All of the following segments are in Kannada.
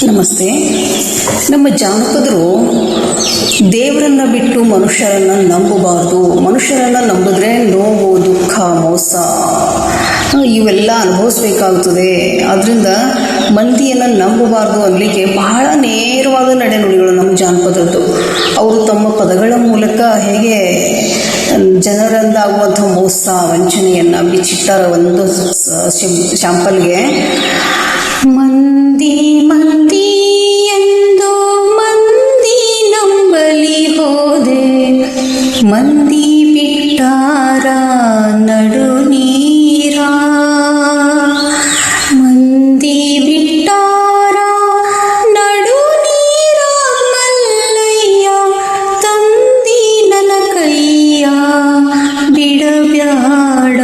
ನಮಸ್ತೆ. ನಮ್ಮ ಜಾನಪದರು ದೇವರನ್ನ ಬಿಟ್ಟು ಮನುಷ್ಯರನ್ನ ನಂಬಬಾರ್ದು, ಮನುಷ್ಯರನ್ನ ನಂಬಿದ್ರೆ ನೋವು, ದುಃಖ, ಮೋಸ ಇವೆಲ್ಲ ಅನುಭವಿಸ್ಬೇಕಾಗ್ತದೆ. ಆದ್ದರಿಂದ ಮಂದಿಯನ್ನು ನಂಬಬಾರ್ದು ಅನ್ನಲಿಕ್ಕೆ ಬಹಳ ನೇರವಾದ ನಡೆನುಡಿಗಳು ನಮ್ಮ ಜಾನಪದದ್ದು. ಅವರು ತಮ್ಮ ಪದಗಳ ಮೂಲಕ ಹೇಗೆ ಜನರಂದಾಗುವಂಥ ಮೋಸ, ವಂಚನೆಯನ್ನು ಬಿಚ್ಚಿಟ್ಟಾರ. ಒಂದು ಶಾಂಪಲ್ಗೆ ಮಂದಿ ಮಂದಿ ಎಂದು ಮಂದಿ ನಂಬಲಿ ಹೋದೆ, ಮಂದಿ ಬಿಟ್ಟಾರ ನಡು ನೀರ, ಮಂದಿ ಬಿಟ್ಟಾರ ನಡು ನೀರ ಮಲ್ಲಯ್ಯ, ತಂದಿ ನನ್ನ ಕೈಯ ಬಿಡಬ್ಯಾಡ.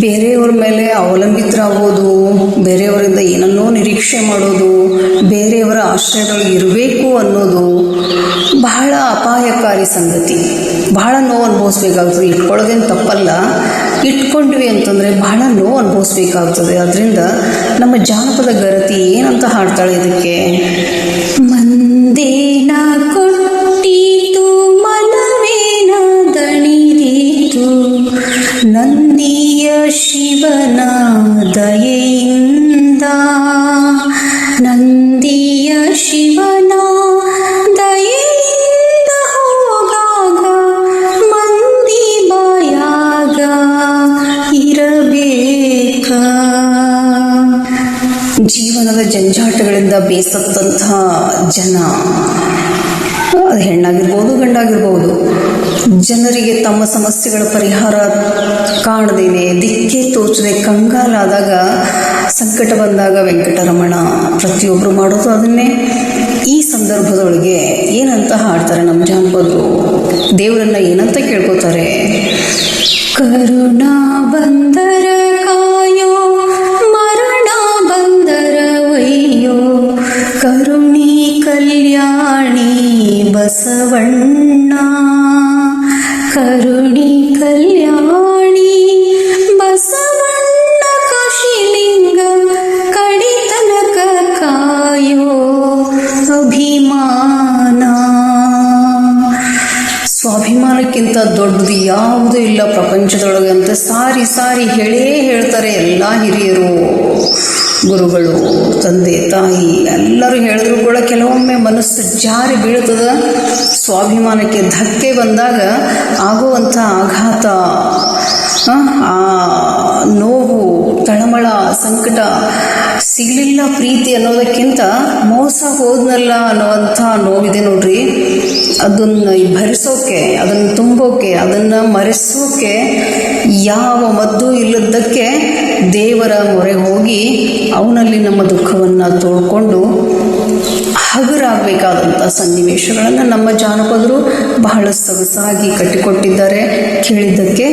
ಬೇರೆಯವ್ರ ಮೇಲೆ ಅವಲಂಬಿತರಾಗೋದು, ಬೇರೆಯವರಿಂದ ಏನನ್ನೋ ನಿರೀಕ್ಷೆ ಮಾಡೋದು, ಬೇರೆಯವರ ಆಶ್ರಯದೊಳಗೆ ಇರಬೇಕು ಅನ್ನೋದು ಬಹಳ ಅಪಾಯಕಾರಿ ಸಂಗತಿ. ಬಹಳ ನೋವು ಅನುಭವಿಸ್ಬೇಕಾಗ್ತದೆ. ಇಟ್ಕೊಳ್ಳೋದೇನು ತಪ್ಪಲ್ಲ, ಇಟ್ಕೊಂಡ್ವಿ ಅಂತಂದರೆ ಬಹಳ ನೋವು ಅನುಭವಿಸ್ಬೇಕಾಗ್ತದೆ. ಅದರಿಂದ ನಮ್ಮ ಜಾನಪದ ಗರತಿ ಏನಂತ ಹಾಡ್ತಾಳೆ ಇದಕ್ಕೆ, ಮಂದೇನ ಕೊಟ್ಟಿತು ಮನವೇನ ದಣಿದೀತು, ನಂದಿಯ ಶಿವನ ದಯೆಯಿಂದ, ನಂದಿಯ ಶಿವನ ದಯೆಯಿಂದ ಹೋಗಾಗ ಮಂದಿ ಬಾಯಾಗ ಇರಬೇಕ. ಜೀವನದ ಜಂಜಾಟಗಳಿಂದ ಬೇಸತ್ತಂಥ ಜನ, ಅದು ಹೆಣ್ಣಾಗಿರ್ಬೋದು ಗಂಡಾಗಿರ್ಬೋದು, ಜನರಿಗೆ ತಮ್ಮ ಸಮಸ್ಯೆಗಳ ಪರಿಹಾರ ಕಾಣದೇನೆ, ದಿಕ್ಕೇ ತೋಚದೆ ಕಂಗಾಲಾದಾಗ, ಸಂಕಟ ಬಂದಾಗ ವೆಂಕಟರಮಣ ಪ್ರತಿಯೊಬ್ಬರು ಮಾಡೋದು ಅದನ್ನೇ. ಈ ಸಂದರ್ಭದೊಳಗೆ ಏನಂತ ಹಾಡ್ತಾರೆ ನಮ್ಮ ಜಾನಪದರು, ದೇವರನ್ನ ಏನಂತ ಕೇಳ್ಕೊತಾರೆ, ಕರುಣಾ ಬಂದರ ಕಾಯೋ, ಮರಣ ಬಂದರ ಒಯ್ಯೋ, ಕರುಣಿ ಕಲ್ಯಾಣಿ ಬಸವಣ್ಣ, ಕರುಣಿ ಕಲ್ಯಾಣಿ ಬಸವಣ್ಣ, ಕಾಶಿಲಿಂಗ ಕಡಿತನಕ ಕಾಯೋ ಅಭಿಮಾನ. ಸ್ವಾಭಿಮಾನಕ್ಕಿಂತ ದೊಡ್ಡದು ಯಾವುದೂ ಇಲ್ಲ ಪ್ರಪಂಚದೊಳಗೆ ಅಂತ ಸಾರಿ ಸಾರಿ ಹೇಳ್ತಾರೆ ಎಲ್ಲ ಹಿರಿಯರು, ಗುರುಗಳು, ತಂದೆ ತಾಯಿ ಎಲ್ಲರೂ ಹೇಳಿದ್ರು ಕೂಡ ಕೆಲವೊಮ್ಮೆ ಮನಸ್ಸು ಜಾರಿ ಬೀಳ್ತದ. ಸ್ವಾಭಿಮಾನಕ್ಕೆ ಧಕ್ಕೆ ಬಂದಾಗ ಆಗುವಂಥ ಆಘಾತ, ಆ ನೋವು, ತಳಮಳ, ಸಂಕಟ, ಸಿಗಲಿಲ್ಲ ಪ್ರೀತಿ ಅನ್ನೋದಕ್ಕಿಂತ ಮೋಸ ಹೋದ್ನಲ್ಲ ಅನ್ನುವಂಥ ನೋವಿದೆ ನೋಡ್ರಿ. ಅದನ್ನು ಭರಿಸೋಕೆ, ಅದನ್ನು ತುಂಬೋಕೆ, ಅದನ್ನು ಮರೆಸೋಕೆ ಯಾವ ಮದ್ದು ಇಲ್ಲದಕ್ಕೆ ದೇವರ ಮೊರೆ ಹೋಗಿ ಅವನಲ್ಲಿ ನಮ್ಮ ದುಃಖವನ್ನು ತೋಡ್ಕೊಂಡು ಹಗುರಾಗಬೇಕಾದಂಥ ಸನ್ನಿವೇಶಗಳನ್ನು ನಮ್ಮ ಜಾನಪದರು ಬಹಳ ಸೊಗಸಾಗಿ ಕಟ್ಟಿಕೊಟ್ಟಿದ್ದಾರೆ. ಕೇಳಿದ್ದಕ್ಕೆ